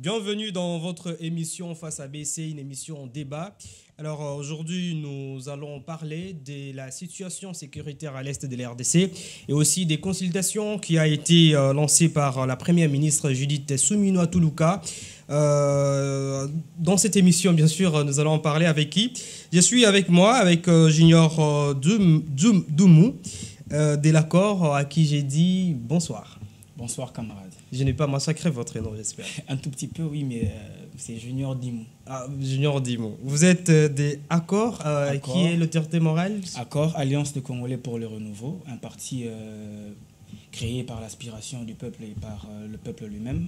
Bienvenue dans votre émission Face à BC, une émission en débat. Alors aujourd'hui, nous allons parler de la situation sécuritaire à l'est de la RDC et aussi des consultations qui a été lancées par la première ministre Judith Suminwa Tuluka. Dans cette émission, bien sûr, nous allons en parler avec qui? Je suis avec moi, avec Junior Doumou, de l'accord, à qui j'ai dit bonsoir. Bonsoir camarade. Je n'ai pas massacré votre nom, j'espère. Un tout petit peu, oui, mais c'est Junior Dimou. Ah, Junior Dimou. Vous êtes des Accords, qui est l'autorité morale? Accord, Alliance de Congolais pour le Renouveau, un parti créé par l'aspiration du peuple et par le peuple lui-même,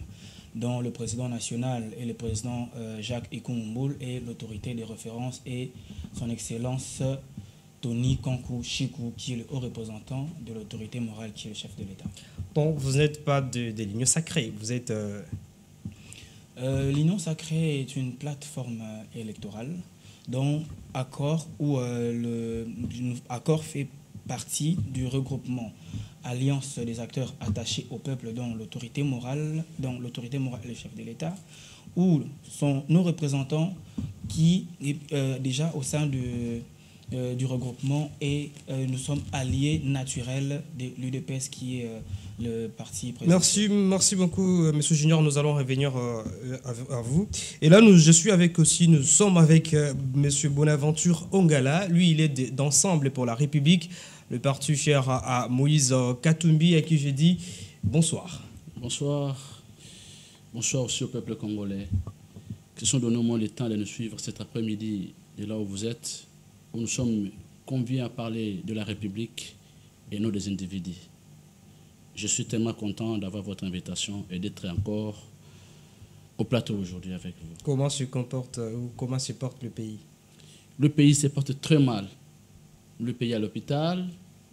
dont le président national est le président Jacques Ikoumboul et l'autorité de référence est son excellence Tony Kankou Chikou, qui est le haut représentant de l'autorité morale, qui est le chef de l'État. Donc, vous n'êtes pas de l'Union sacrée, vous êtes... L'Union sacrée est une plateforme électorale dont Accord, Accord fait partie du regroupement Alliance des acteurs attachés au peuple, dont l'autorité morale est le chef de l'État, où sont nos représentants qui est déjà au sein du regroupement et nous sommes alliés naturels de l'UDPS qui est le parti présidentiel. Merci beaucoup, Monsieur Junior. Nous allons revenir à vous. Et là, nous sommes avec Monsieur Bonaventure Ongala. Lui, il est d'Ensemble pour la République, le parti cher à Moïse Katumbi, à qui je dis bonsoir. Bonsoir. Bonsoir aussi au peuple congolais qui sont donnés le temps de nous suivre cet après-midi de là où vous êtes, où nous sommes conviés à parler de la République et non des individus. Je suis tellement content d'avoir votre invitation et d'être encore au plateau aujourd'hui avec vous. Comment se porte le pays? Le pays se porte très mal. Le pays à l'hôpital,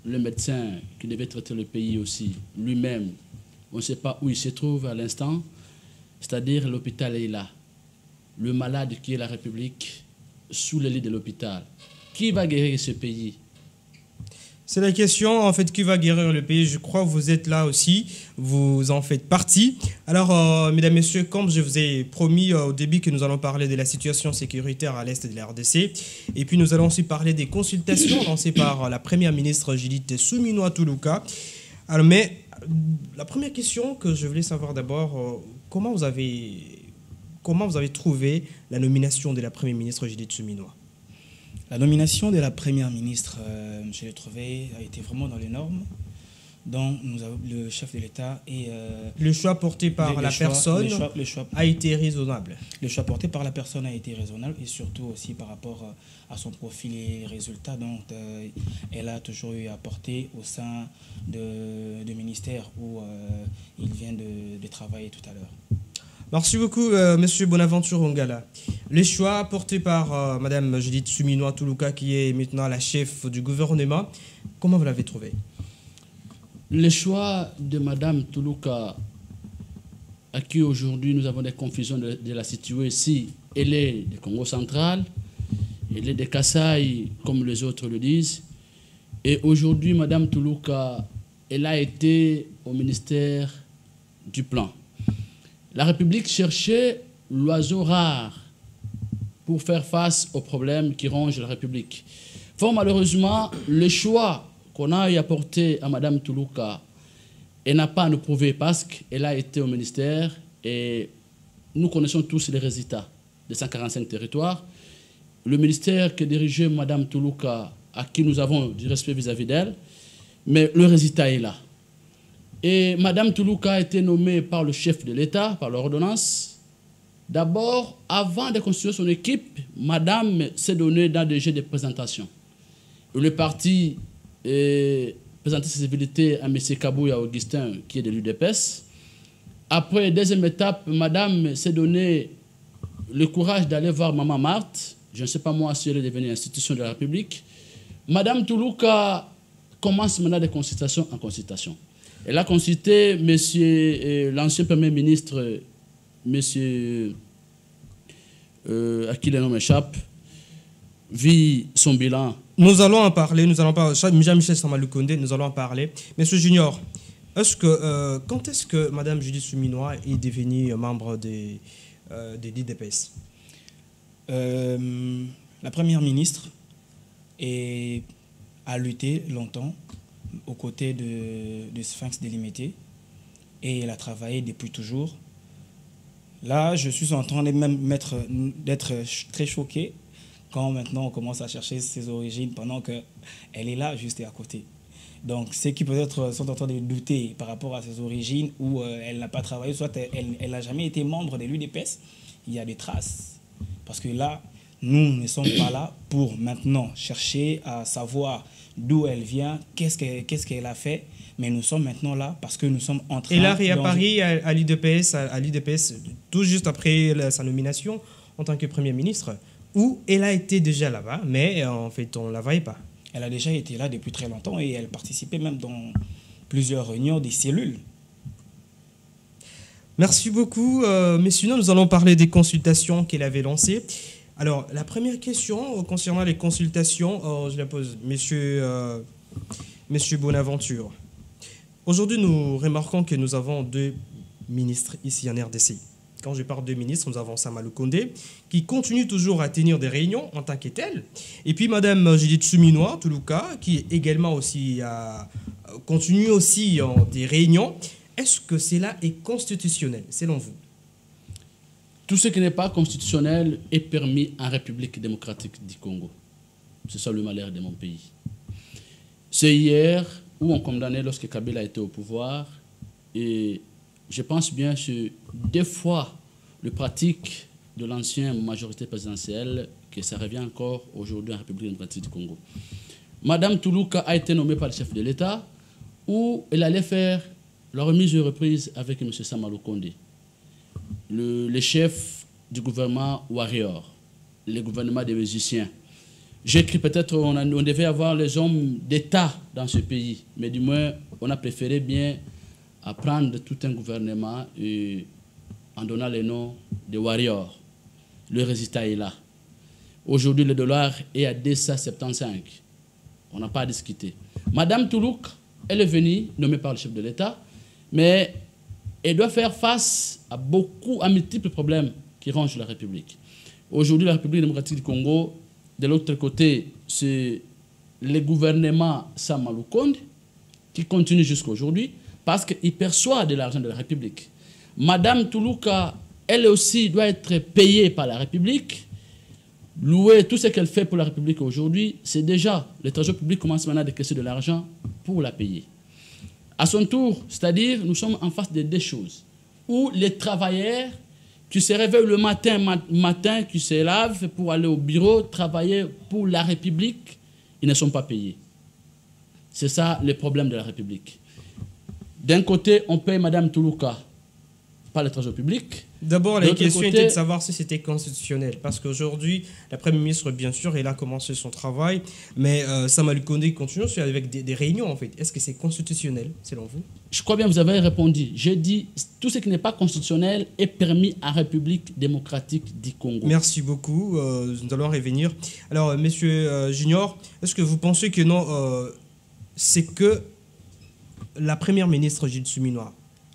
le médecin qui devait traiter le pays aussi, lui-même, on ne sait pas où il se trouve à l'instant, c'est-à-dire l'hôpital est là. Le malade qui est la République, sous le lit de l'hôpital. Qui va guérir ce pays? C'est la question, en fait, qui va guérir le pays. Je crois que vous êtes là aussi, vous en faites partie. Alors, mesdames, messieurs, comme je vous ai promis au début que nous allons parler de la situation sécuritaire à l'est de la RDC, et puis nous allons aussi parler des consultations lancées par la première ministre Judith Suminwa Tuluka. Alors, mais la première question que je voulais savoir d'abord, comment vous avez trouvé la nomination de la première ministre Judith Suminwa? La nomination de la première ministre, je l'ai trouvée, a été vraiment dans les normes, dont le chef de l'État et... le choix porté par la personne a été raisonnable. Le choix porté par la personne a été raisonnable et surtout aussi par rapport à son profil et les résultats dont elle a toujours eu à porter au sein du ministère où il vient de travailler tout à l'heure. Merci beaucoup, Monsieur Bonaventure Ongala. Le choix porté par Madame Judith Suminwa Tuluka, qui est maintenant la chef du gouvernement, comment vous l'avez trouvé? Le choix de Madame Tuluka, à qui aujourd'hui nous avons des confusions de la situer ici, elle est du Congo central, elle est de Kasaï, comme les autres le disent. Et aujourd'hui, Madame Tuluka, elle a été au ministère du Plan. La République cherchait l'oiseau rare pour faire face aux problèmes qui rongent la République. Fort malheureusement, le choix qu'on a apporté à Mme Tuluka, elle n'a pas à nous prouver parce qu'elle a été au ministère et nous connaissons tous les résultats des 145 territoires. Le ministère que dirigeait Mme Tuluka, à qui nous avons du respect vis-à-vis d'elle, mais le résultat est là. Et Mme Tuluka a été nommée par le chef de l'État, par l'ordonnance. D'abord, avant de constituer son équipe, Madame s'est donnée dans des jeux de présentation. Le parti présenté ses habilités à M. Kabouya Augustin, qui est de l'UDPS. Après, deuxième étape, Madame s'est donné le courage d'aller voir Maman Marthe. Je ne sais pas moi si elle est devenue institution de la République. Mme Tuluka commence maintenant de consultation en consultation. Elle a consulté l'ancien Premier ministre, monsieur, à qui le nom échappe, vit son bilan. Nous allons en parler, Jean-Michel Samalukonde, nous allons en parler. Monsieur Junior, quand est-ce que Mme Judith Suminwa est devenue membre de l'IDPS? La première ministre a lutté longtemps aux côtés de Sphinx délimité et elle a travaillé depuis toujours. Là, je suis en train d'être très choqué quand maintenant on commence à chercher ses origines pendant qu'elle est là, juste à côté. Donc, ceux qui peut-être sont en train de douter par rapport à ses origines ou elle n'a pas travaillé, soit elle n'a jamais été membre de l'UDPS, il y a des traces. Parce que là, nous ne sommes pas là pour maintenant chercher à savoir d'où elle vient, qu'est-ce qu'elle a fait, mais nous sommes maintenant là parce que nous sommes en train... Elle a réapparu à l'IDPS tout juste après sa nomination en tant que Premier ministre, où elle a été déjà là-bas, mais en fait, on ne la voyait pas. Elle a déjà été là depuis très longtemps et elle participait même dans plusieurs réunions des cellules. Merci beaucoup. Messieurs, nous allons parler des consultations qu'elle avait lancées. Alors, la première question concernant les consultations, je la pose, monsieur Bonaventure. Aujourd'hui, nous remarquons que nous avons 2 ministres ici en RDC. Quand je parle de ministres, nous avons Sama Lukonde, qui continue toujours à tenir des réunions en tant que tel. Et puis Madame Judith Suminwa Tuluka, qui également aussi continue aussi des réunions. Est-ce que cela est constitutionnel, selon vous? Tout ce qui n'est pas constitutionnel est permis en République démocratique du Congo. C'est ça le malheur de mon pays. C'est hier où on condamnait lorsque Kabila était au pouvoir. Et je pense bien que 2 fois le pratique de l'ancienne majorité présidentielle, que ça revient encore aujourd'hui en République démocratique du Congo. Madame Tuluka a été nommée par le chef de l'État où elle allait faire la remise de reprise avec M. Sama Lukonde, le chef du gouvernement Warrior, le gouvernement des musiciens. J'ai écrit peut-être on devait avoir les hommes d'État dans ce pays, mais du moins on a préféré bien à prendre tout un gouvernement et en donnant le nom de Warrior. Le résultat est là. Aujourd'hui, le dollar est à 275. On n'a pas à discuter. Madame Toulouk, elle est venue, nommée par le chef de l'État, mais elle doit faire face à multiples problèmes qui rongent la République. Aujourd'hui, la République démocratique du Congo, de l'autre côté, c'est le gouvernement Sama Lukonde qui continue jusqu'à aujourd'hui parce qu'il perçoit de l'argent de la République. Madame Tuluka, elle aussi doit être payée par la République. Louer tout ce qu'elle fait pour la République aujourd'hui, c'est déjà, le trésor public commence maintenant à décaisser de l'argent pour la payer. À son tour, c'est-à-dire, nous sommes en face de 2 choses. Où les travailleurs qui se réveillent le matin, qui se lavent pour aller au bureau, travailler pour la République, ils ne sont pas payés. C'est ça le problème de la République. D'un côté, on paye Madame Tuluka par le trésor public. D'abord, la question était de savoir si c'était constitutionnel. Parce qu'aujourd'hui, la Première ministre, bien sûr, elle a commencé son travail. Mais Sama Lukonde continue avec des réunions, en fait. Est-ce que c'est constitutionnel, selon vous? Je crois bien que vous avez répondu. J'ai dit, tout ce qui n'est pas constitutionnel est permis en République démocratique du Congo. Merci beaucoup. Nous allons revenir. Alors, Monsieur Junior, est-ce que vous pensez que non, c'est que la Première ministre, Judith Suminwa,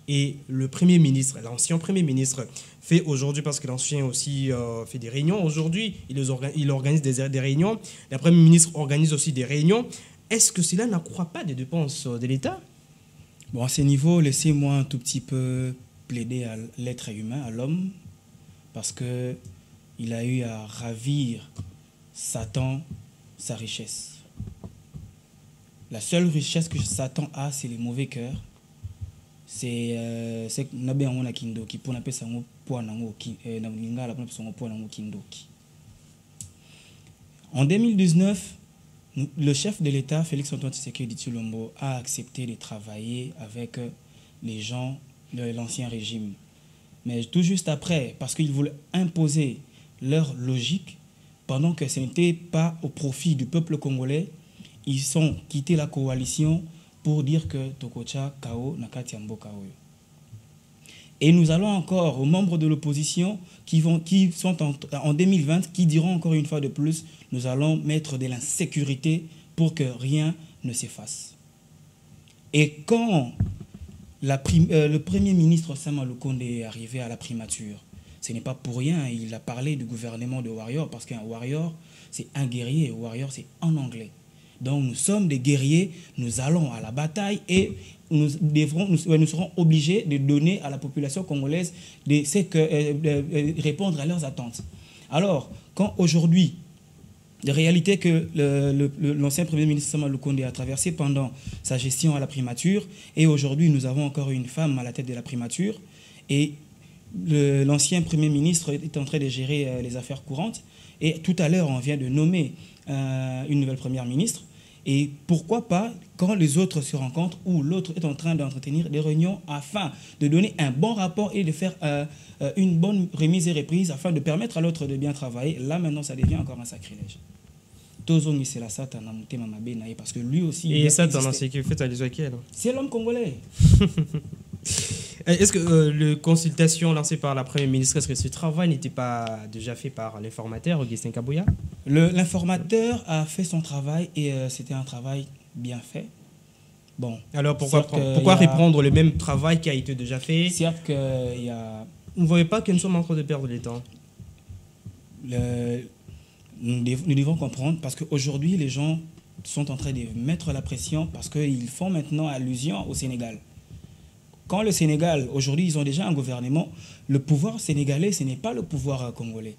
et le Premier ministre, l'ancien Premier ministre, fait aujourd'hui, parce que l'ancien aussi fait des réunions, aujourd'hui, il organise des réunions, la Première ministre organise aussi des réunions. Est-ce que cela n'accroît pas des dépenses de l'État? Bon, à ce niveau, laissez-moi un tout petit peu plaider à l'être humain, à l'homme, parce qu'il a eu à ravir Satan sa richesse. La seule richesse que Satan a, c'est les mauvais cœurs. C'est nabe yango na kindoki pour napesa yango poa nango na lingala pour napesa yango poa nango kindoki. En 2019, le chef de l'État, Félix Antoine Tshisekedi Tshilombo, a accepté de travailler avec les gens de l'ancien régime. Mais tout juste après, parce qu'ils voulaient imposer leur logique, pendant que ce n'était pas au profit du peuple congolais, ils ont quitté la coalition pour dire que Tokocha Kao Nakati Mboka Oyo. Et nous allons encore aux membres de l'opposition qui sont en 2020, qui diront encore une fois de plus, nous allons mettre de l'insécurité pour que rien ne s'efface. Et quand le Premier ministre Sama Lukonde est arrivé à la primature, Ce n'est pas pour rien, il a parlé du gouvernement de warrior, parce qu'un warrior, c'est un guerrier, warrior, c'est en anglais. Donc nous sommes des guerriers, nous allons à la bataille et nous serons obligés de donner à la population congolaise de répondre à leurs attentes. Alors, quand aujourd'hui, la réalité que l'ancien Premier ministre Sama Lukonde a traversé pendant sa gestion à la primature, et aujourd'hui nous avons encore une femme à la tête de la primature, et l'ancien Premier ministre est en train de gérer les affaires courantes, et tout à l'heure on vient de nommer une nouvelle Première ministre, et pourquoi pas, quand les autres se rencontrent, ou l'autre est en train d'entretenir des réunions afin de donner un bon rapport et de faire une bonne remise et reprise afin de permettre à l'autre de bien travailler, là maintenant ça devient encore un sacrilège. Parce que lui aussi... Et ça, c'est qui fait à l'Israël. C'est l'homme congolais. Est-ce que la consultation lancée par la Première ministre, est-ce que ce travail n'était pas déjà fait par l'informateur Augustin Kabouya? L'informateur a fait son travail et c'était un travail bien fait. Bon. Alors pourquoi reprendre le même travail qui a été déjà fait? Certes qu'il y a... Vous ne voyez pas que nous sommes en train de perdre le temps? Nous devons comprendre, parce qu'aujourd'hui, les gens sont en train de mettre la pression parce qu'ils font maintenant allusion au Sénégal. Quand le Sénégal, aujourd'hui, ils ont déjà un gouvernement, le pouvoir sénégalais, ce n'est pas le pouvoir congolais.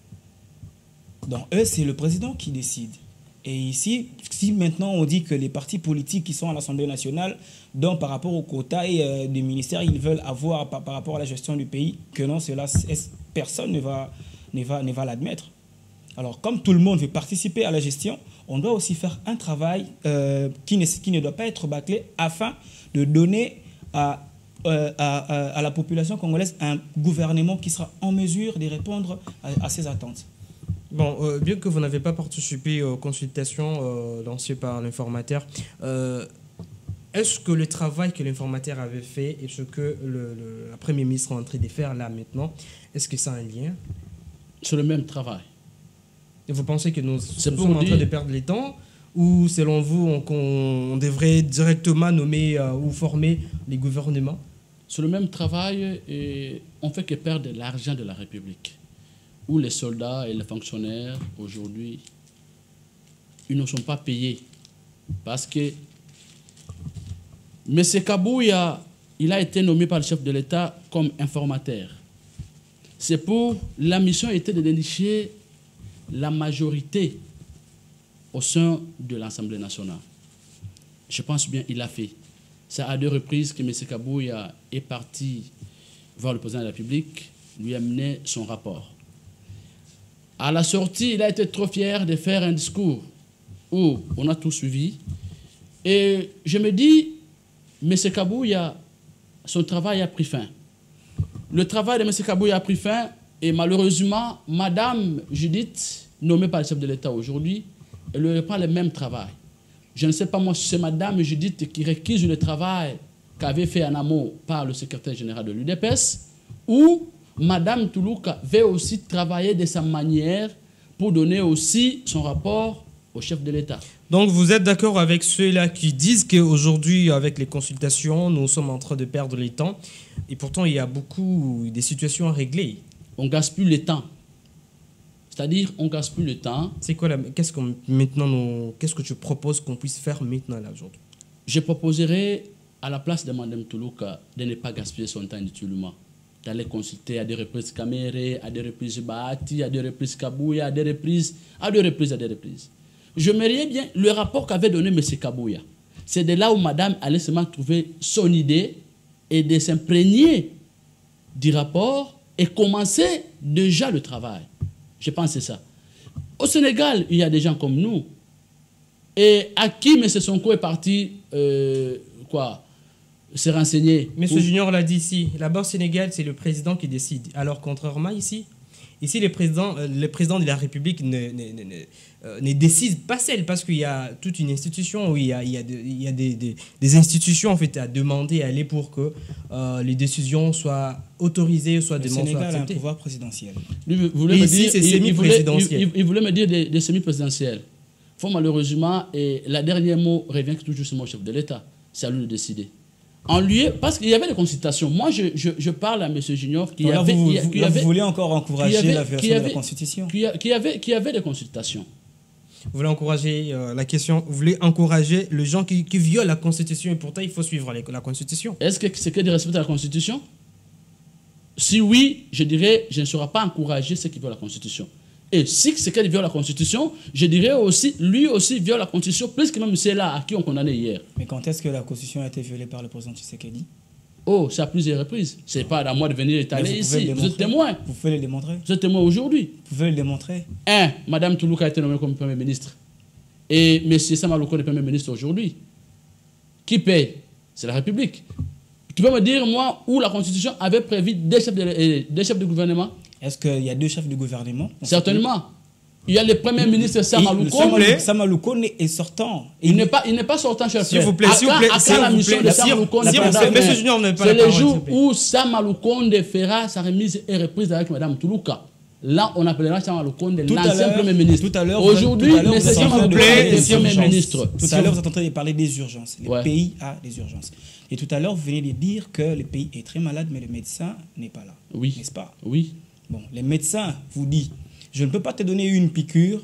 Donc, eux, c'est le président qui décide. Et ici, si maintenant on dit que les partis politiques qui sont à l'Assemblée nationale, donc par rapport au quota et des ministères, ils veulent avoir par rapport à la gestion du pays, que non, cela, personne ne va l'admettre. Alors, comme tout le monde veut participer à la gestion, on doit aussi faire un travail qui ne doit pas être bâclé afin de donner à la population congolaise un gouvernement qui sera en mesure de répondre à ses attentes. Bon, bien que vous n'avez pas participé aux consultations lancées par l'informateur, est-ce que le travail que l'informateur avait fait et ce que la Première ministre est en train de faire là maintenant, est-ce que ça a un lien? C'est le même travail. Et vous pensez que nous sommes en train de perdre le temps, ou selon vous, on devrait directement nommer ou former les gouvernements? C'est le même travail et on fait que perdre l'argent de la République, où les soldats et les fonctionnaires, aujourd'hui, ils ne sont pas payés. Parce que M. Kabouya, il a été nommé par le chef de l'État comme informateur. C'est pour la mission était de dénicher la majorité au sein de l'Assemblée nationale. Je pense bien qu'il l'a fait. C'est à 2 reprises que M. Kabouya est parti voir le président de la République, lui amener son rapport. À la sortie, il a été trop fier de faire un discours où on a tout suivi. Et je me dis, M. Kabouya, son travail a pris fin. Le travail de M. Kabouya a pris fin. Et malheureusement, Mme Judith, nommée par le chef de l'État aujourd'hui, elle ne reprend le même travail. Je ne sais pas moi si c'est Mme Judith qui réquise le travail qu'avait fait en amont par le secrétaire général de l'UDPS, ou Mme Toulouka veut aussi travailler de sa manière pour donner aussi son rapport au chef de l'État. Donc vous êtes d'accord avec ceux-là qui disent qu'aujourd'hui, avec les consultations, nous sommes en train de perdre le temps, et pourtant il y a beaucoup de situations à régler. On gaspille le temps. C'est-à-dire, on gaspille le temps. C'est quoi qu'est-ce que tu proposes qu'on puisse faire maintenant, là, aujourd'hui? Je proposerais, à la place de Mme Toulouka, de ne pas gaspiller son temps inutilement. D'aller consulter à des reprises Kamere, à des reprises Bahati, à des reprises Kabouya, à des reprises. J'aimerais bien le rapport qu'avait donné M. Kabouya. C'est de là où Madame allait seulement trouver son idée et de s'imprégner du rapport et commencer déjà le travail. Je pense que c'est ça. Au Sénégal, il y a des gens comme nous. Et à qui M. Sonko est parti se renseigner? M. Junior l'a dit ici. Là-bas au Sénégal, c'est le président qui décide. Alors, contrairement ici, le président de la République ne décide pas seul, parce qu'il y a toute une institution, où il y a des institutions en fait, à demander, à aller pour que les décisions soient autorisées, soit demandées, soit acceptées. Le Sénégal a un pouvoir présidentiel. Il voulait me dire des semi-présidentiels. Malheureusement, et la dernière mot revient toujours sur mon chef de l'État. C'est à lui de décider. En lieu, parce qu'il y avait des consultations. Moi, je parle à M. Junior qui Alors avait... vous voulez encore encourager la violation de la Constitution? Qui avait des consultations. Vous voulez encourager la question, vous voulez encourager les gens qui violent la Constitution et pourtant il faut suivre la Constitution. Est-ce que c'est que de respecter la Constitution? Si oui, je dirais, je ne saurais pas encourager ceux qui violent la Constitution. Et si c'est qu'elle viole la Constitution, je dirais aussi, lui aussi viole la Constitution, plus que même ceux-là à qui on condamnait hier. Mais quand est-ce que la Constitution a été violée par le président Tshisekedi? Oh, c'est à plusieurs reprises. C'est pas à moi de venir étaler ici. Vous êtes témoin. Vous pouvez le démontrer. Vous êtes témoin aujourd'hui. Vous pouvez le démontrer. Madame Toulouka a été nommée comme Premier ministre. Et M. Samalouko est Premier ministre aujourd'hui. Qui paye? C'est la République. Tu peux me dire, moi, où la Constitution avait prévu des chefs de gouvernement? Est-ce qu'il y a 2 chefs de gouvernement? Certainement. Il y a le Premier ministre Samalouko. Samalouko est sortant. Il n'est pas sortant, cher frère. S'il vous plaît, s'il vous plaît. La mission de Samalouko, Monsieur Junior, vous n'avez pas la c'est parole. le jour où Samalouko fera sa remise et reprise avec Mme Toulouka. Là, on appellera Samalouko l'ancien Premier ministre. Tout à l'heure, aujourd'hui, M. Samalouko est Premier ministre. Tout à l'heure, vous êtes en train de parler des urgences. Le pays a des urgences. Et tout à l'heure, vous venez de dire que le pays est très malade, mais le médecin n'est pas là. Oui. N'est-ce pas? Oui. Bon, les médecins vous disent, je ne peux pas te donner une piqûre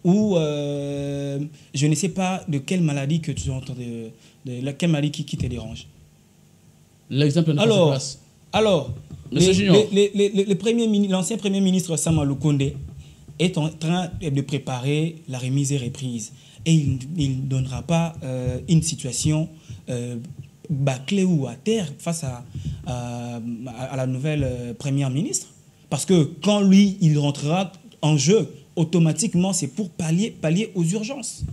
ou je ne sais pas de quelle maladie que tu entends, de quelle maladie qui te dérange. L'exemple n'est pas sur place. Alors, l'ancien Premier ministre Samalouko est en train de préparer la remise et reprise. Et il ne donnera pas une situation bâclée ou à terre face à la nouvelle Première ministre. Parce que quand lui, il rentrera en jeu, automatiquement, c'est pour pallier aux urgences.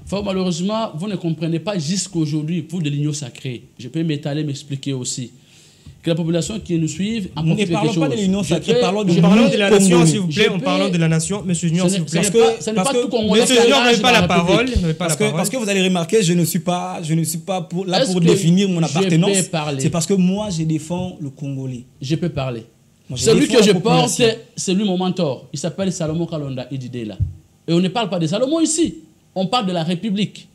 Fort malheureusement, vous ne comprenez pas jusqu'aujourd'hui, vous, de l'Union sacrée. Je peux m'étaler, m'expliquer aussi. Que la population qui nous suit... Nous ne parlons pas de l'Union sacrée, parlons de la nation, s'il vous plaît. On parle de la nation. Monsieur Junior, s'il vous plaît. Ce n'est pas tout Congolais. Monsieur Junior n'avait pas la parole. Parce que vous allez remarquer, je ne suis pas là pour définir mon appartenance. C'est parce que moi, je défends le Congolais. Je peux parler. Celui que je porte, c'est lui mon mentor. Il s'appelle Salomon Kalonda Ididela. Et on ne parle pas de Salomon ici. On parle de la République.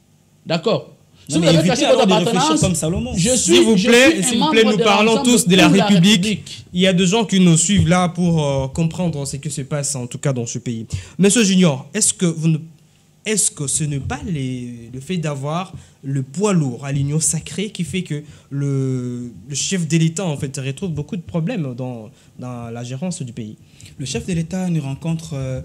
D'accord? Si vous avez caché votre appartenance, comme Salomon. S'il vous plaît, nous parlons tous de la République. Il y a des gens qui nous suivent là pour comprendre ce qui se passe, en tout cas dans ce pays. Monsieur Junior, est-ce que ce n'est pas le fait d'avoir le poids lourd à l'Union sacrée qui fait que le chef de l'État en fait retrouve beaucoup de problèmes dans la gérance du pays? Le chef de l'État ne rencontre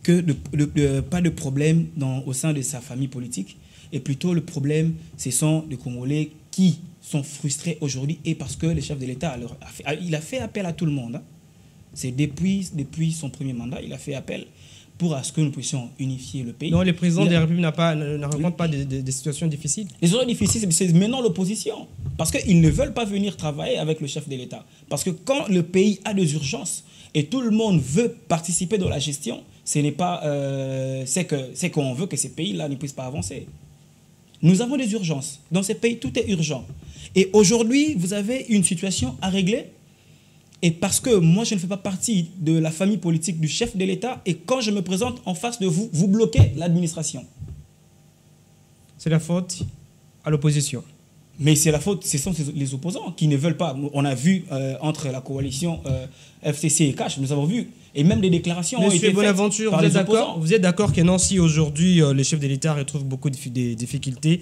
pas de problème au sein de sa famille politique. Et plutôt le problème, ce sont les Congolais qui sont frustrés aujourd'hui et parce que le chef de l'État il a fait appel à tout le monde. Hein. C'est depuis son premier mandat, il a fait appel pour ce que nous puissions unifier le pays. Non, le président de la République ne rencontre pas des situations difficiles. Les situations difficiles, c'est maintenant l'opposition. Parce qu'ils ne veulent pas venir travailler avec le chef de l'État. Parce que quand le pays a des urgences et tout le monde veut participer dans la gestion, ce n'est pas... c'est qu'on veut que ces pays-là ne puissent pas avancer. Nous avons des urgences. Dans ces pays, tout est urgent. Et aujourd'hui, vous avez une situation à régler. Et parce que moi, je ne fais pas partie de la famille politique du chef de l'État, et quand je me présente en face de vous, vous bloquez l'administration. C'est la faute à l'opposition. Mais c'est la faute, ce sont les opposants qui ne veulent pas. On a vu entre la coalition FCC et CACH, nous avons vu, et même des déclarations ont été faites Bonaventure, par les opposants. Vous êtes d'accord que non, si aujourd'hui le chef de l'État retrouve beaucoup de difficultés,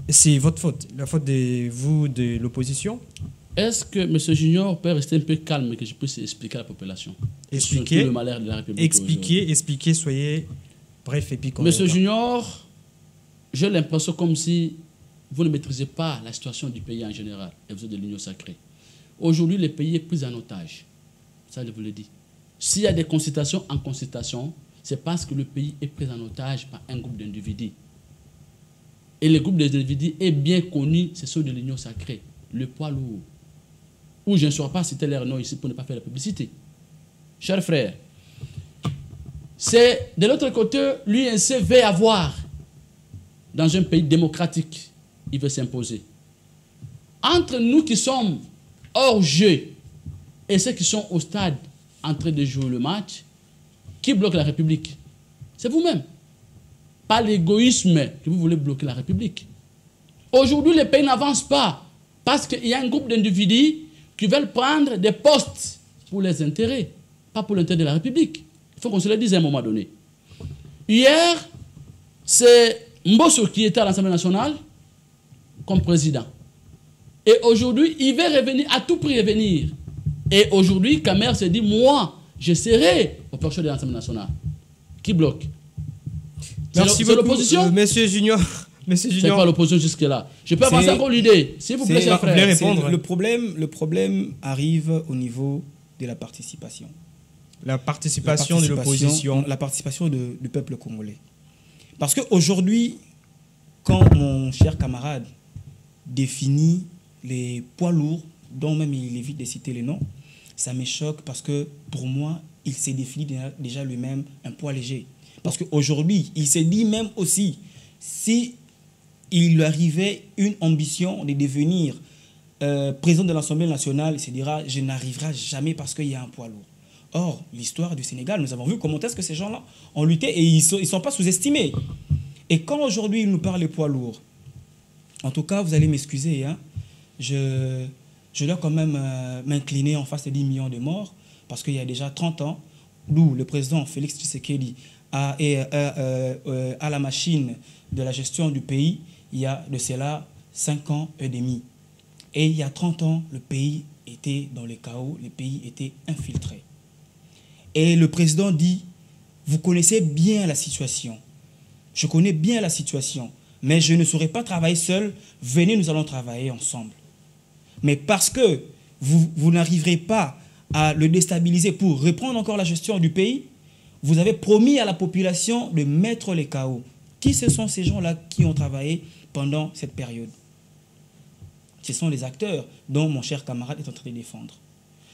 c'est votre faute, la faute de l'opposition? Est-ce que M. Junior peut rester un peu calme et que je puisse expliquer à la population? Expliquer, le malheur de la République. Expliquer, soyez bref et puis M. Junior, j'ai l'impression comme si vous ne maîtrisez pas la situation du pays en général et vous êtes de l'Union sacrée. Aujourd'hui, le pays est pris en otage. Ça, je vous le dis. S'il y a des consultations en consultation, c'est parce que le pays est pris en otage par un groupe d'individus. Et le groupe d'individus est bien connu, c'est ceux de l'Union sacrée, le poids lourd. Ou je ne saurais pas citer leur nom ici pour ne pas faire la publicité. Chers frères, c'est de l'autre côté, l'UNC veut avoir, dans un pays démocratique, il veut s'imposer. Entre nous qui sommes hors jeu et ceux qui sont au stade en train de jouer le match, qui bloque la République? C'est vous-même. Pas l'égoïsme que vous voulez bloquer la République. Aujourd'hui, le pays n'avance pas. Parce qu'il y a un groupe d'individus qui veulent prendre des postes pour les intérêts, pas pour l'intérêt de la République. Il faut qu'on se le dise à un moment donné. Hier, c'est Mbosso qui était à l'Assemblée nationale comme président. Et aujourd'hui, il veut revenir, à tout prix revenir. Et aujourd'hui, Kamer se dit, moi, je serai au prochain de l'Assemblée nationale. Qui bloque? Merci beaucoup, l'opposition. Monsieur Junior. Monsieur C'est Junior. pas l'opposition jusque-là. Je peux avancer encore l'idée. S'il vous plaît, cher frère. répondre. Le problème arrive au niveau de la participation. La participation de l'opposition. La participation du peuple congolais. Parce qu'aujourd'hui, quand mon cher camarade définit les poids lourds, dont même il évite de citer les noms, ça me choque parce que pour moi, il s'est défini déjà lui-même un poids léger. Parce qu'aujourd'hui, il s'est dit même aussi, si il lui arrivait une ambition de devenir président de l'Assemblée nationale, il se dira, je n'arriverai jamais parce qu'il y a un poids lourd. Or, l'histoire du Sénégal, nous avons vu comment est-ce que ces gens-là ont lutté et ils ne sont pas sous-estimés. Et quand aujourd'hui, ils nous parlent des poids lourds, en tout cas, vous allez m'excuser, hein, je dois quand même m'incliner en face des 10 millions de morts, parce qu'il y a déjà 30 ans, d'où le président Félix Tshisekedi à la machine de la gestion du pays, il y a de cela 5 ans et demi. Et il y a 30 ans, le pays était dans le chaos, le pays était infiltré. Et le président dit, vous connaissez bien la situation. Je connais bien la situation, mais je ne saurais pas travailler seul. Venez, nous allons travailler ensemble. Mais parce que vous n'arriverez pas à le déstabiliser pour reprendre encore la gestion du pays, vous avez promis à la population de mettre les chaos. Qui ce sont ces gens-là qui ont travaillé pendant cette période? Ce sont les acteurs dont mon cher camarade est en train de défendre.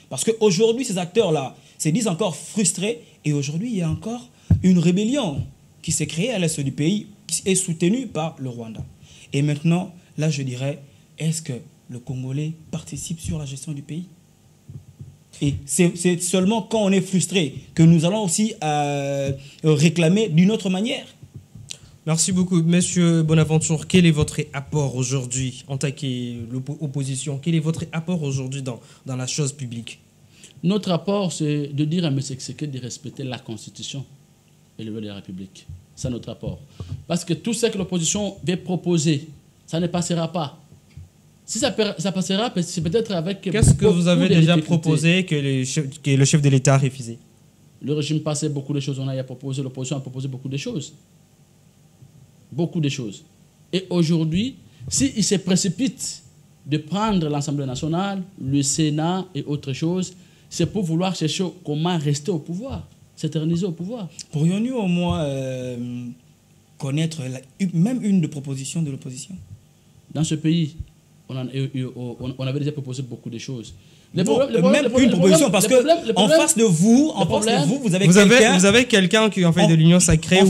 Parce qu'aujourd'hui, ces acteurs-là se disent encore frustrés et aujourd'hui, il y a encore une rébellion qui s'est créée à l'est du pays, qui est soutenue par le Rwanda. Et maintenant, là, je dirais, est-ce que le Congolais participe sur la gestion du pays? Et c'est seulement quand on est frustré que nous allons aussi réclamer d'une autre manière. Merci beaucoup. Monsieur Bonaventure, quel est votre apport aujourd'hui en tant qu'opposition? Quel est votre apport aujourd'hui dans la chose publique? Notre apport, c'est de dire à M. Tshisekedi de respecter la Constitution et le loi de la République. C'est notre apport. Parce que tout ce que l'opposition veut proposer, ça ne passera pas. Si ça passera, c'est peut-être avec... Qu'est-ce que vous avez déjà proposé que le chef de l'État a refusé? Le régime passait beaucoup de choses. On a proposé, l'opposition a proposé beaucoup de choses. Beaucoup de choses. Et aujourd'hui, s'il se précipite de prendre l'Assemblée nationale, le Sénat et autre chose, c'est pour vouloir chercher comment rester au pouvoir, s'éterniser au pouvoir. Pourrions-nous au moins connaître même une des propositions de l'opposition? Dans ce pays, on avait déjà proposé beaucoup de choses. Même une proposition, parce qu'en face de vous, vous avez quelqu'un qui en fait de l'Union sacrée. En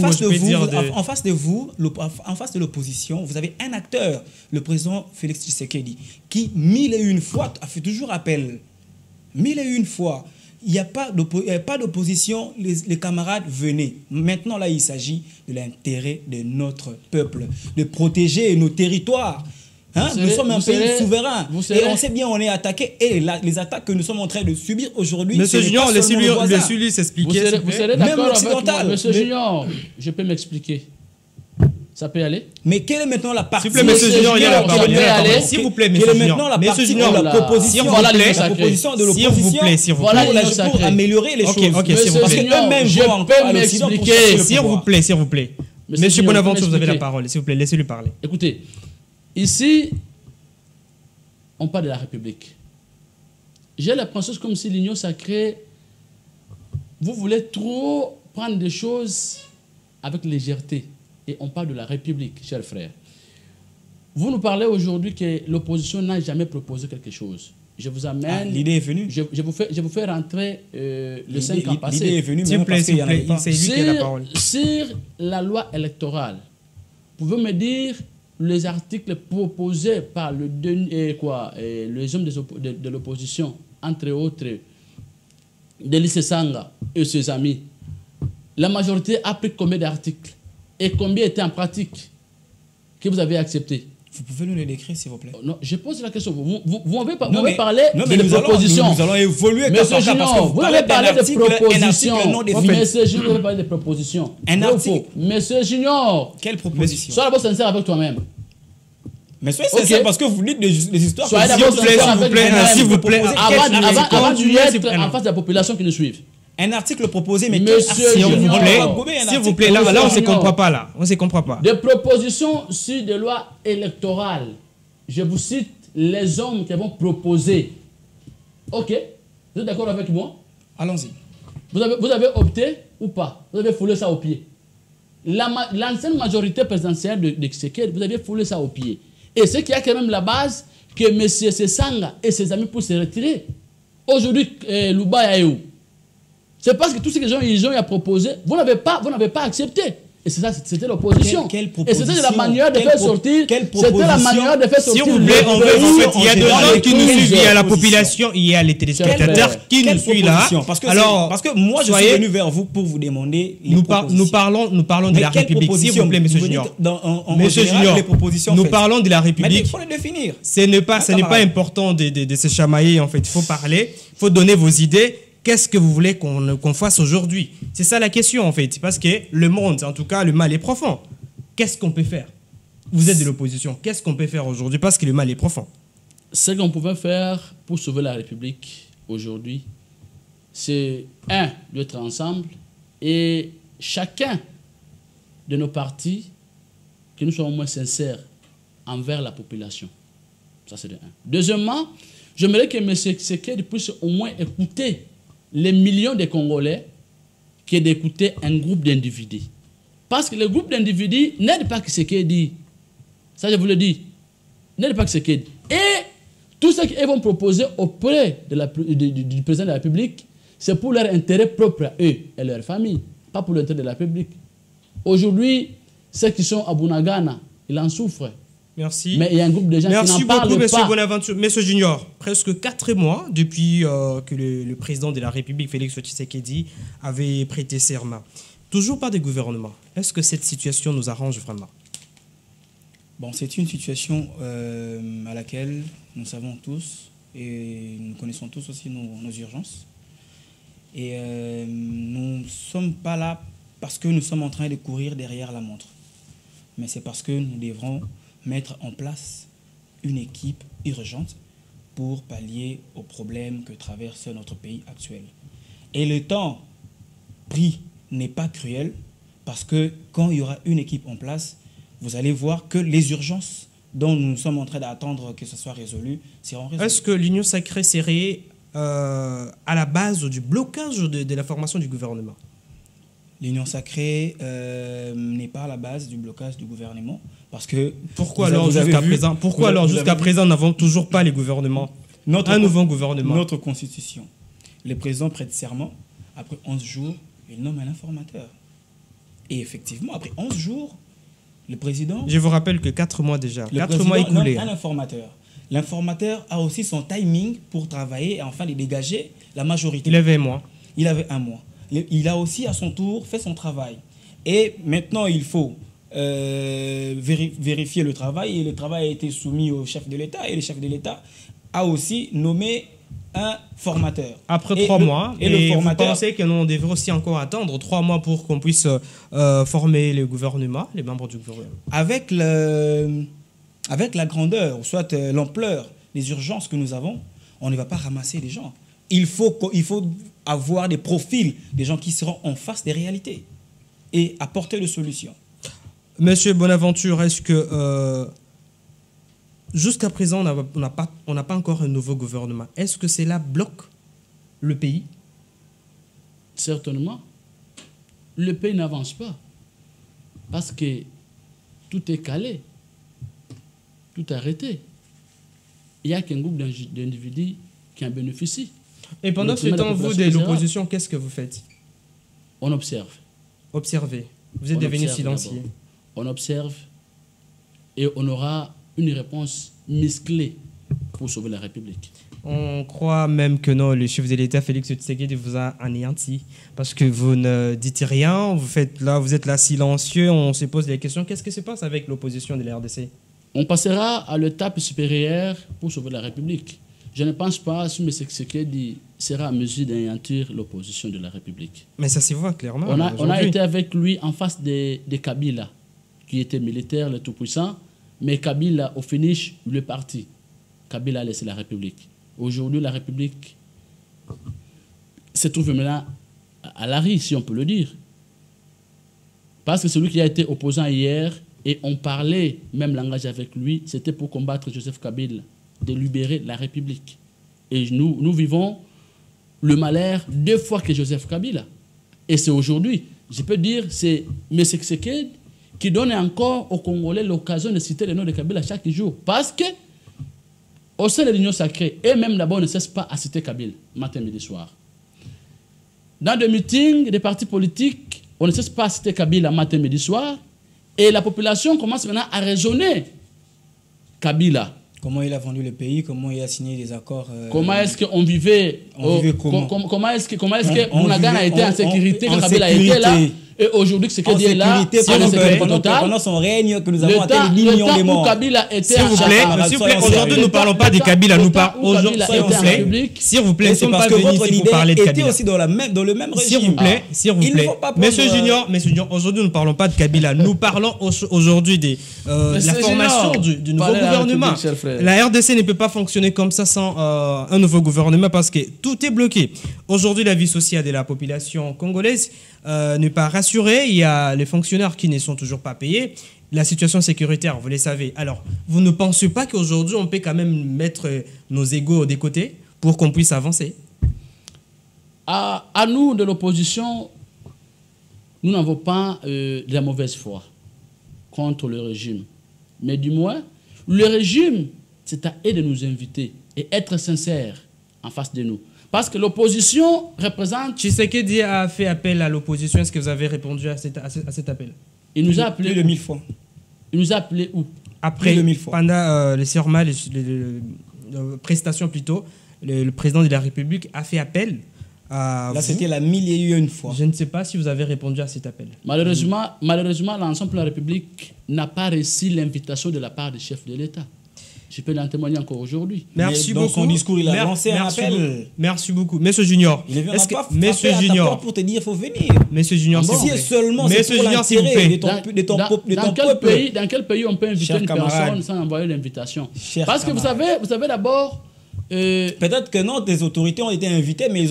face de l'opposition, vous avez un acteur, le président Félix Tshisekedi, qui 1001 fois a fait toujours appel. 1001 fois. Il n'y a pas d'opposition, les camarades, venez. Maintenant, là, il s'agit de l'intérêt de notre peuple, de protéger nos territoires. Hein? Nous sommes un pays souverain et on sait bien on est attaqué et les attaques que nous sommes en train de subir aujourd'hui. Monsieur Junior, laissez-lui s'expliquer. Vous serez d'accord avec moi, Monsieur Junior, je peux m'expliquer. Ça peut y aller? Mais quelle est maintenant la partie? S'il vous plaît, Monsieur Junior, il y a la parole. S'il vous plaît, Monsieur Junior. Maintenant la partie de la proposition de l'opposition pour améliorer les choses. Ok, s'il vous plaît. Je peux m'expliquer. S'il vous plaît. Monsieur Bonaventure, vous avez la parole. S'il vous plaît, laissez-lui parler. Écoutez. Ici, on parle de la République. J'ai l'impression comme si l'Union sacrée, vous voulez trop prendre des choses avec légèreté. Et on parle de la République, chers frères. Vous nous parlez aujourd'hui que l'opposition n'a jamais proposé quelque chose. Je vous amène... l'idée est venue. Je vous fais rentrer le 5 ans passé. L'idée est venue, s'il vous plaît, c'est lui qui a la parole. Sur la loi électorale, pouvez-vous me dire les articles proposés par les hommes de l'opposition, entre autres, Délice Sanga et ses amis, la majorité a pris combien d'articles et combien étaient en pratique que vous avez accepté? Vous pouvez nous le décrire, s'il vous plaît? Non, je pose la question. Vous m'avez mais parlé mais de nous propositions. Nous allons évoluer. Monsieur Junior, vous avez parlé de propositions. Monsieur Junior, vous avez parlé de propositions. Un article. Monsieur Junior. Quelle proposition? Sois d'abord sincère avec toi-même. Mais soyez sincère parce que vous dites des histoires. Soyez d'abord sincère avec toi-même. S'il vous plaît. Avant d'être en face de la population qui nous suit. Un article proposé, mais Monsieur Junior, s'il vous plaît, là, on ne se comprend pas, là. On ne se comprend pas. Des propositions sur des lois électorales. Je vous cite les hommes qui vont proposer. Ok, vous êtes d'accord avec moi? Allons-y. Vous avez opté ou pas? Vous avez foulé ça au pied. L'ancienne majorité présidentielle de Tshisekedi, vous avez foulé ça au pied. Et ce qui a quand même la base, que M. Sesanga et ses amis puissent se retirer. Aujourd'hui, Louba est où? C'est parce que tout ce que les gens ils ont proposé, vous n'avez pas accepté. Et c'est ça, c'était l'opposition. Et c'était la manière de faire sortir. C'était la manière de faire sortir. S'il vous plaît, il y a des gens qui nous suivent, il y a la population, il y a les téléspectateurs qui nous suivent là. Parce que moi, je suis venu vers vous pour vous demander. Nous parlons de la République. S'il vous plaît, Monsieur Junior. Monsieur Junior, nous parlons de la République. Il faut le définir. Ce n'est pas important de se chamailler, en fait. Il faut parler, il faut donner vos idées. Qu'est-ce que vous voulez qu'on fasse aujourd'hui? C'est ça la question, en fait. Parce que le monde, en tout cas, le mal est profond. Qu'est-ce qu'on peut faire? Vous êtes de l'opposition. Qu'est-ce qu'on peut faire aujourd'hui? Parce que le mal est profond. Ce qu'on pouvait faire pour sauver la République aujourd'hui, c'est, d'être ensemble et chacun de nos partis, que nous soyons moins sincères envers la population. Ça, c'est de 1. Deuxièmement, j'aimerais que M. Tshisekedi puisse au moins écouter les millions de Congolais qui est d'écouter un groupe d'individus. Parce que le groupe d'individus n'aide pas Tshisekedi. Ça, je vous le dis. N'aide pas Tshisekedi. Et tout ce qu'ils vont proposer auprès du président de la République, c'est pour leur intérêt propre à eux et leur famille, pas pour l'intérêt de la République. Aujourd'hui, ceux qui sont à Bunagana, ils en souffrent. Merci. Mais il y a un groupe de gens qui n'en parlent pas. Merci beaucoup, M. Bonaventure. Monsieur Junior, presque 4 mois depuis que le président de la République, Félix Tshisekedi, avait prêté serment. Toujours pas de gouvernement. Est-ce que cette situation nous arrange vraiment? Bon, c'est une situation à laquelle nous savons tous et nous connaissons tous aussi nos urgences. Et nous ne sommes pas là parce que nous sommes en train de courir derrière la montre. Mais c'est parce que nous devrons mettre en place une équipe urgente pour pallier aux problèmes que traverse notre pays actuel. Et le temps pris n'est pas cruel parce que quand il y aura une équipe en place, vous allez voir que les urgences dont nous sommes en train d'attendre que ce soit résolu seront résolues. Est-ce que l'Union sacrée serait à la base du blocage de la formation du gouvernement? L'Union sacrée n'est pas à la base du blocage du gouvernement. Parce que pourquoi alors jusqu'à présent nous n'avons toujours pas les gouvernements, un nouveau gouvernement? Notre constitution, le président prête serment, après 11 jours, il nomme un informateur. Et effectivement, après 11 jours, le président... Je vous rappelle que 4 mois déjà, 4 mois écoulés. Un informateur. L'informateur a aussi son timing pour travailler et enfin de dégager la majorité. Il avait un mois. Il avait un mois. Il a aussi à son tour fait son travail. Et maintenant, il faut vérifier le travail. Et le travail a été soumis au chef de l'État. Et le chef de l'État a aussi nommé un formateur. Après 3 mois. Et vous pensez que nous devons aussi encore attendre 3 mois pour qu'on puisse former le gouvernement, les membres du gouvernement? Avec la grandeur, soit l'ampleur des urgences que nous avons, on ne va pas ramasser les gens. Il faut avoir des profils, des gens qui seront en face des réalités et apporter des solutions. Monsieur Bonaventure, est-ce que jusqu'à présent, on n'a pas encore un nouveau gouvernement? Est-ce que cela bloque le pays? Certainement. Le pays n'avance pas parce que tout est calé, tout est arrêté. Il n'y a qu'un groupe d'individus qui en bénéficient. Et pendant ce temps, vous, de l'opposition, qu'est-ce que vous faites? On observe. Observez. Vous êtes devenu silencieux. On observe et on aura une réponse musclée pour sauver la République. On croit même que non, le chef de l'État, Félix Tshisekedi, vous a anéanti parce que vous ne dites rien, vous êtes là silencieux, on se pose des questions. Qu'est-ce qui se passe avec l'opposition de la RDC? on passera à l'étape supérieure pour sauver la République. Je ne pense pas que M. Tshisekedi sera à mesure d'anéantir l'opposition de la République. Mais ça se voit clairement. On a été avec lui en face de Kabila, qui était militaire, le tout-puissant, mais Kabila, au finish, le parti. Kabila a laissé la République. Aujourd'hui, la République se trouve maintenant à l'arrêt, si on peut le dire. Parce que celui qui a été opposant hier, et on parlait même langage avec lui, c'était pour combattre Joseph Kabila, de libérer la République. Et nous vivons le malheur 2 fois que Joseph Kabila. Et c'est aujourd'hui, je peux dire, c'est M. Tshisekedi qui donne encore aux Congolais l'occasion de citer le nom de Kabila chaque jour. Parce que, au sein de l'Union sacrée, et même d'abord ne cesse pas à citer Kabila, matin, midi, soir. Dans des meetings, des partis politiques, on ne cesse pas à citer Kabila matin, midi, soir. Et la population commence maintenant à raisonner Kabila. Comment il a vendu le pays, comment il a signé des accords. Comment est-ce qu'on vivait, comment est-ce que Mounagana a été en sécurité quand Kabila a été là? Et aujourd'hui, ce que dit là, c'est en sécurité totale. Pendant son règne, que nous avons atteint les millions de morts. Kabila était s'il vous plaît, aujourd'hui, nous ne parlons pas de Kabila, nous parlons aujourd'hui, s'il vous plaît, nous ne sommes pas venus ici pour parler de Kabila. Aussi dans le même régime. S'il vous plaît, Monsieur Junior, aujourd'hui, nous ne parlons pas de Kabila, nous parlons aujourd'hui de la formation du nouveau gouvernement. La RDC ne peut pas fonctionner comme ça sans un nouveau gouvernement parce que tout est bloqué. Aujourd'hui, la vie sociale de la population congolaise n'est pas rassurée. Il y a les fonctionnaires qui ne sont toujours pas payés. La situation sécuritaire, vous le savez. Alors, vous ne pensez pas qu'aujourd'hui, on peut quand même mettre nos égos des côtés pour qu'on puisse avancer? À nous, de l'opposition, nous n'avons pas de la mauvaise foi contre le régime. Mais du moins, le régime, c'est à eux de nous inviter et être sincère en face de nous. Parce que l'opposition représente... Tshisekedi a fait appel à l'opposition. Est-ce que vous avez répondu à cet appel? Il nous a appelé plus de 1000 fois. Il nous a appelé où? Après, pendant les serments, les prestations plutôt, le président de la République a fait appel à là, c'était la 1001 fois. Je ne sais pas si vous avez répondu à cet appel. Malheureusement, l'ensemble de la République n'a pas reçu l'invitation de la part du chef de l'État. Je peux l'en témoigner encore aujourd'hui. Merci beaucoup. Dans son discours, il a lancé un appel. Merci beaucoup. Monsieur Junior. Il ne vient pas Monsieur Junior pour te dire qu'il faut venir. Monsieur Junior, si seulement c'est pour l'intérêt de ton peuple. Dans quel pays on peut inviter une personne sans envoyer l'invitation? Parce que vous savez d'abord... Peut-être que non, des autorités ont été invitées, mais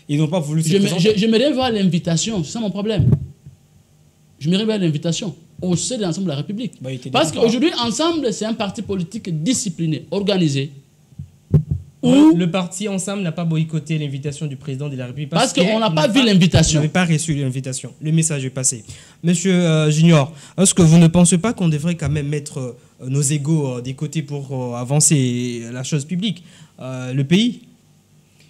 ils n'ont pas voulu se présenter. J'aimerais voir l'invitation, c'est ça mon problème. J'aimerais voir l'invitation au sein de l'ensemble de la République. Parce qu'aujourd'hui, Ensemble, c'est un parti politique discipliné, organisé. Le parti Ensemble n'a pas boycotté l'invitation du président de la République. Parce qu'on n'a pas vu l'invitation. On n'avait pas reçu l'invitation. Le message est passé. Monsieur Junior, est-ce que vous ne pensez pas qu'on devrait quand même mettre nos égos des côtés pour avancer la chose publique? Le pays,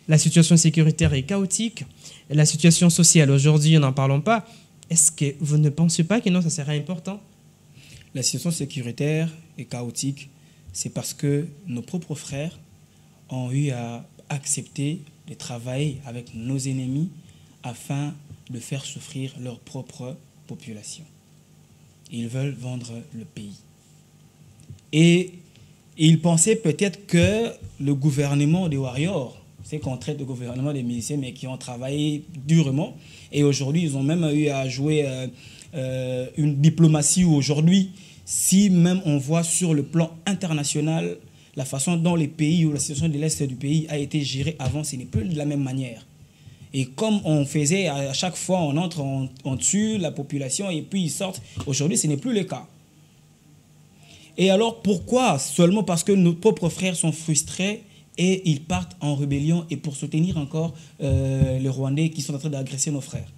la situation sécuritaire est chaotique. La situation sociale, aujourd'hui, n'en parlons pas. Est-ce que vous ne pensez pas que non, ça serait important? La situation sécuritaire est chaotique. C'est parce que nos propres frères ont eu à accepter de travailler avec nos ennemis afin de faire souffrir leur propre population. Ils veulent vendre le pays. Et ils pensaient peut-être que le gouvernement des warriors, c'est qu'on traite de gouvernement des miliciens, mais qui ont travaillé durement. Et aujourd'hui, ils ont même eu à jouer une diplomatie où aujourd'hui, si même on voit sur le plan international, la façon dont les pays ou la situation de l'Est du pays a été gérée avant, ce n'est plus de la même manière. Et comme on faisait à chaque fois, on entre, on tue la population et puis ils sortent. Aujourd'hui, ce n'est plus le cas. Et alors, pourquoi? Seulement parce que nos propres frères sont frustrés et ils partent en rébellion et pour soutenir encore les Rwandais qui sont en train d'agresser nos frères.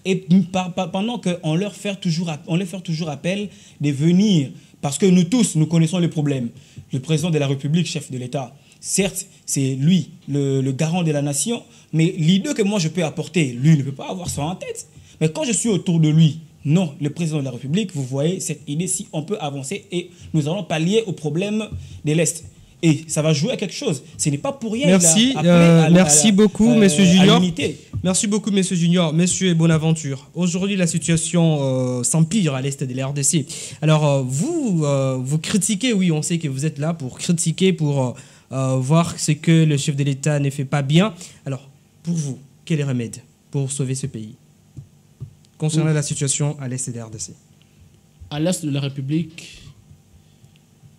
Et pendant qu'on leur fait toujours appel de venir, parce que nous tous, nous connaissons les problèmes. Le président de la République, chef de l'État, certes, c'est lui, le garant de la nation, mais l'idée que moi je peux apporter, lui ne peut pas avoir ça en tête. Mais quand je suis autour de lui, non, le président de la République, vous voyez cette idée, si on peut avancer et nous allons pallier au problème de l'Est. Et ça va jouer à quelque chose. Ce n'est pas pour rien. Merci beaucoup, Monsieur Junior. Merci beaucoup, Monsieur Junior. Monsieur Bonaventure, aujourd'hui, la situation s'empire à l'est de la RDC. Alors, vous critiquez, oui, on sait que vous êtes là pour critiquer, pour voir ce que le chef de l'État ne fait pas bien. Alors, pour vous, quel est le remède pour sauver ce pays concernant la situation à l'est de la RDC? À l'est de la République,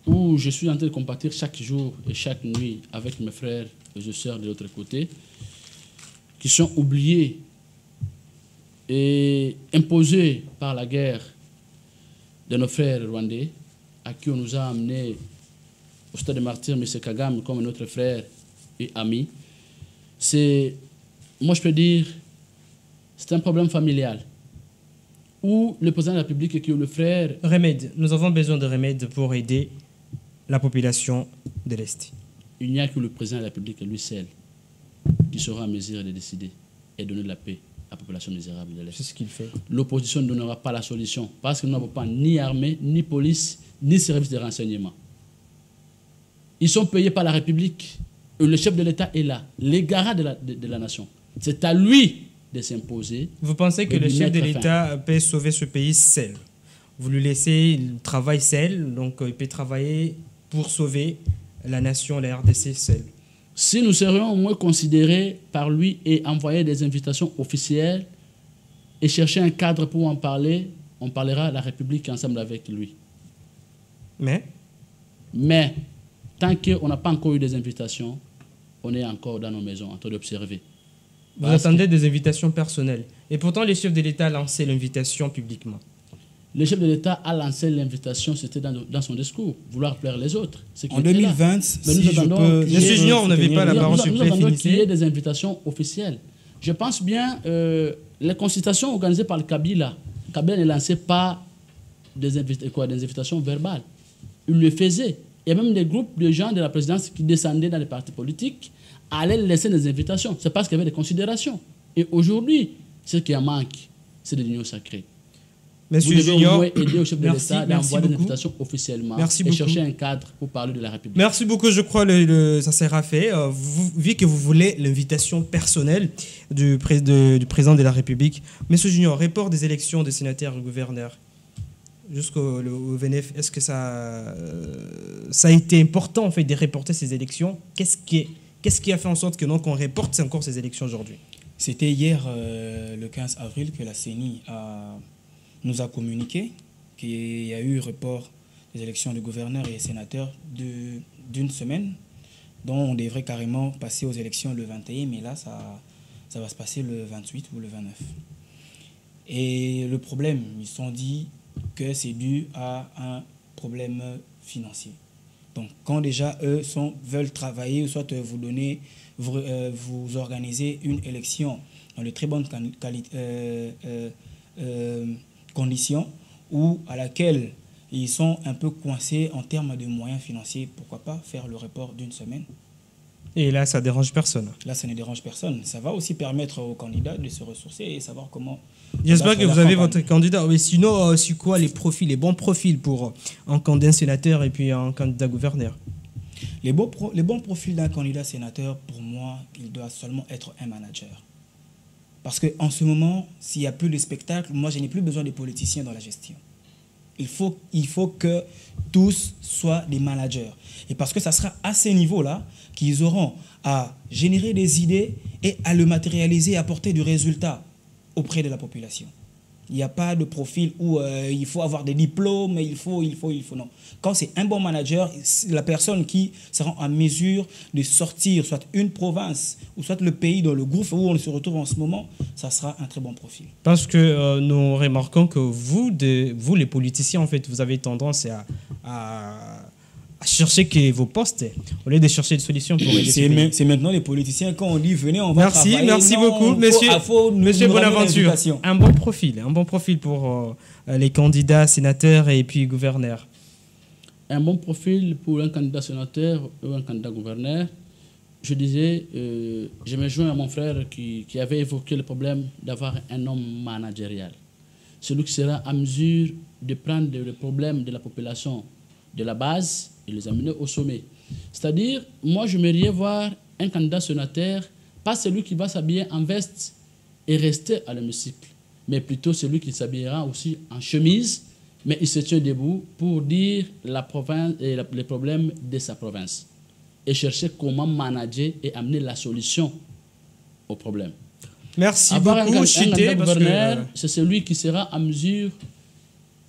où je suis en train de compatir chaque jour et chaque nuit avec mes frères et sœurs de l'autre côté, qui sont oubliés et imposés par la guerre de nos frères rwandais, à qui on nous a amenés au stade de martyr, M. Kagame, comme notre frère et ami. Moi je peux dire, c'est un problème familial, où le président de la République et le frère... Remède. Nous avons besoin de remèdes pour aider la population de l'Est. Il n'y a que le président de la République, lui seul, qui sera en mesure de décider et donner de la paix à la population misérable de l'Est. C'est ce qu'il fait. L'opposition ne donnera pas la solution, parce que nous n'avons pas ni armée, ni police, ni service de renseignement. Ils sont payés par la République. Et le chef de l'État est là, les garants de la nation. C'est à lui de s'imposer. Vous pensez que le chef de l'État peut sauver ce pays seul? Vous lui laissez le travail seul, donc il peut travailler pour sauver la nation, la RDC seule. Si nous serions au moins considérés par lui et envoyer des invitations officielles et chercher un cadre pour en parler, on parlera de la République ensemble avec lui. Mais tant qu'on n'a pas encore eu des invitations, on est encore dans nos maisons en train d'observer. Vous attendez des invitations personnelles. Et pourtant, le chef de l'État a lancé l'invitation publiquement. Le chef de l'État a lancé l'invitation, c'était dans son discours, vouloir plaire les autres. En 2020, si je peux... Monsieur Junior, vous n'avez pas la parole, s'il vous plaît, nous attendons qu'il y ait des invitations officielles. Je pense bien, les consultations organisées par le Kabila ne lançait pas des invitations verbales. Il le faisait. Il y a même des groupes de gens de la présidence qui descendaient dans les partis politiques, allaient laisser des invitations. C'est parce qu'il y avait des considérations. Et aujourd'hui, ce qui en manque, c'est de l'union sacrée. Monsieur Junior, aider au chef de l'État d'envoyer des invitations officiellement et chercher un cadre pour parler de la République. Merci beaucoup, je crois que ça sera fait. Vu que vous voulez l'invitation personnelle du président de la République, Monsieur Junior, report des élections des sénateurs et gouverneurs jusqu'au VNF, est-ce que ça a été important en fait, de reporter ces élections? Qu'est-ce qui a fait en sorte que donc on reporte encore ces élections aujourd'hui? C'était hier, le 15 avril, que la CENI nous a communiqué qu'il y a eu report des élections de gouverneurs et sénateurs d'une semaine, dont on devrait carrément passer aux élections le 21, mais là, ça va se passer le 28 ou le 29. Et le problème, ils se sont dit que c'est dû à un problème financier. Donc, quand déjà, eux veulent travailler, soit vous organisez une élection dans de très bonnes conditions, ou à laquelle ils sont un peu coincés en termes de moyens financiers, pourquoi pas faire le report d'une semaine? Et là, ça ne dérange personne. Là, ça ne dérange personne. Ça va aussi permettre aux candidats de se ressourcer et savoir comment... J'espère que vous avez votre candidat. Mais sinon, c'est quoi les bons profils pour un candidat sénateur et puis un candidat gouverneur? Les bons profils d'un candidat sénateur, pour moi, il doit seulement être un manager. Parce qu'en ce moment, s'il n'y a plus de spectacle, moi, je n'ai plus besoin de politiciens dans la gestion. Il faut que tous soient des managers. Et parce que ça sera à ces niveaux-là qu'ils auront à générer des idées et à le matérialiser et apporter du résultat auprès de la population. Il n'y a pas de profil où il faut avoir des diplômes, il faut, non. Quand c'est un bon manager, la personne qui sera en mesure de sortir soit une province ou soit le pays dans le gouffre où on se retrouve en ce moment, ça sera un très bon profil. Parce que nous remarquons que vous, les politiciens, en fait, vous avez tendance à chercher vos postes au lieu de chercher des solutions pour aider ce pays. C'est maintenant les politiciens, quand on dit venez, on va travailler. Merci beaucoup, monsieur Bonaventure. Un bon profil pour les candidats sénateurs et puis gouverneurs. Un bon profil pour un candidat sénateur ou un candidat gouverneur. Je disais, je me joins à mon frère qui avait évoqué le problème d'avoir un homme managérial. Celui qui sera à mesure de prendre le problème de la population de la base et les amener au sommet. C'est-à-dire, moi, j'aimerais voir un candidat sénateur, pas celui qui va s'habiller en veste et rester à l'hémicycle, mais plutôt celui qui s'habillera aussi en chemise, mais il se tient debout pour dire la province et les problèmes de sa province et chercher comment manager et amener la solution au problème. Merci Avoir beaucoup, un Chité. gouverneur, c'est celui qui sera en mesure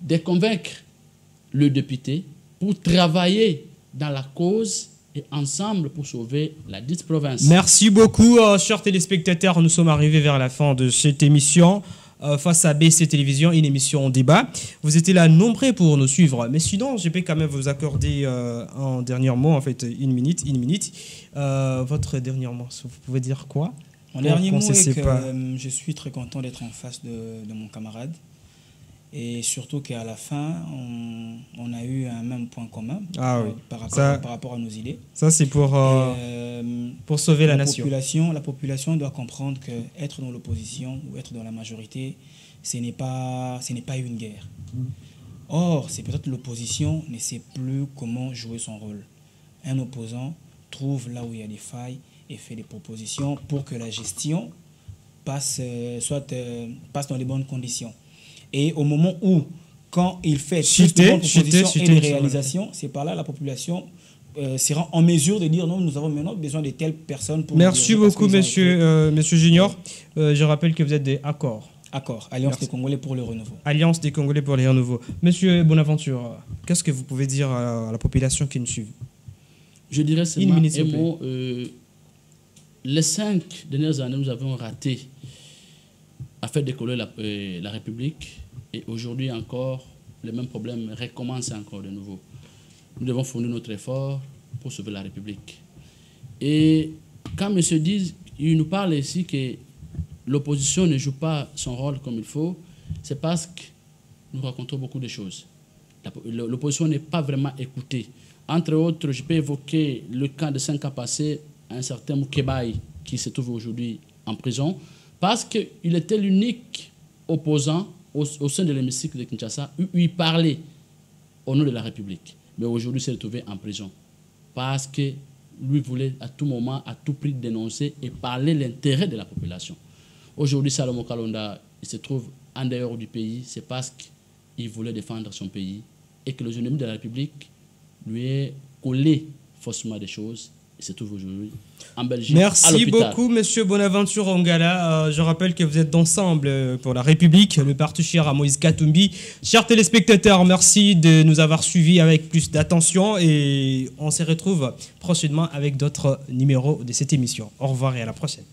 de convaincre le député pour travailler dans la cause et ensemble pour sauver la dite province. Merci beaucoup, chers téléspectateurs. Nous sommes arrivés vers la fin de cette émission. Face à BC Télévision, une émission en débat. Vous étiez là nombreux pour nous suivre. Mais sinon, je peux quand même vous accorder un dernier mot, en fait, une minute. Votre dernier mot, vous pouvez dire quoi? Mon dernier mot est que je suis très content d'être en face de mon camarade. Et surtout qu'à la fin, on a eu un même point commun par rapport à nos idées. Ça, c'est pour sauver la nation. La population doit comprendre qu'être dans l'opposition ou être dans la majorité, ce n'est pas une guerre. Or, c'est peut-être l'opposition ne sait plus comment jouer son rôle. Un opposant trouve là où il y a des failles et fait des propositions pour que la gestion passe dans les bonnes conditions. Et au moment où, quand il fait toutes les bonnes propositions et les réalisations, c'est par là la population sera en mesure de dire non, nous avons maintenant besoin de telles personnes pour... Merci beaucoup, monsieur Junior. Je rappelle que vous êtes des Accords. Accord, Alliance des Congolais pour le renouveau. Alliance des Congolais pour le renouveau. Monsieur Bonaventure, qu'est-ce que vous pouvez dire à la population qui nous suit? Je dirais seulement un mot. Les 5 dernières années, nous avons raté à faire décoller la République. Et aujourd'hui encore, les mêmes problèmes recommencent encore de nouveau. Nous devons fournir notre effort pour sauver la République. Et quand M. dit, il nous parle ici que l'opposition ne joue pas son rôle comme il faut, c'est parce que nous racontons beaucoup de choses. L'opposition n'est pas vraiment écoutée. Entre autres, je peux évoquer le cas de 5 ans passés, un certain Moukebaï qui se trouve aujourd'hui en prison, parce qu'il était l'unique opposant au sein de l'hémicycle de Kinshasa où il parlait au nom de la République. Mais aujourd'hui, il s'est retrouvé en prison parce que lui voulait à tout moment, à tout prix dénoncer et parler l'intérêt de la population. Aujourd'hui, Salomon Kalonda, il se trouve en dehors du pays, c'est parce qu'il voulait défendre son pays et que les ennemis de la République lui aient collé faussement des choses. Il se trouve aujourd'hui en Belgique. Merci beaucoup, monsieur Bonaventure Ongala. Je rappelle que vous êtes d'Ensemble pour la République, le parti cher à Moïse Katumbi. Chers téléspectateurs, merci de nous avoir suivis avec plus d'attention et on se retrouve prochainement avec d'autres numéros de cette émission. Au revoir et à la prochaine.